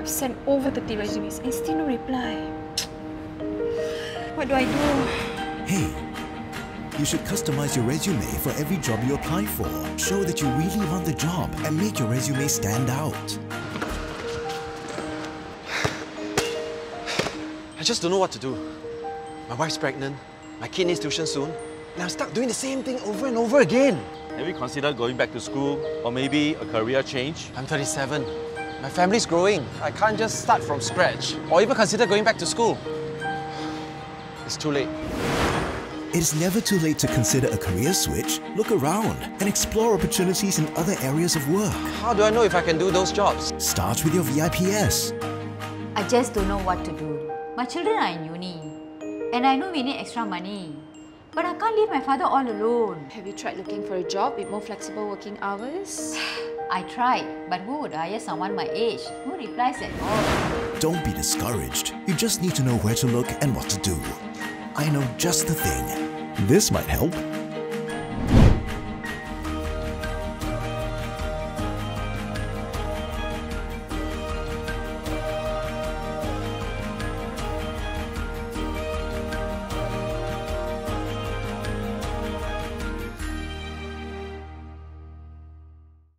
I've sent over 30 resumes and still no reply. What do I do? Hey, you should customize your resume for every job you apply for. Show that you really want the job and make your resume stand out. I just don't know what to do. My wife's pregnant, my kid needs tuition soon, and I'm stuck doing the same thing over and over again. Have you considered going back to school or maybe a career change? I'm 37. My family's growing. I can't just start from scratch or even consider going back to school. It's too late. It is never too late to consider a career switch. Look around and explore opportunities in other areas of work. How do I know if I can do those jobs? Start with your VIPS. I just don't know what to do. My children are in uni, and I know we need extra money. But I can't leave my father all alone. Have you tried looking for a job with more flexible working hours? I tried, but who would hire someone my age? No replies at all. Don't be discouraged. You just need to know where to look and what to do. I know just the thing. This might help.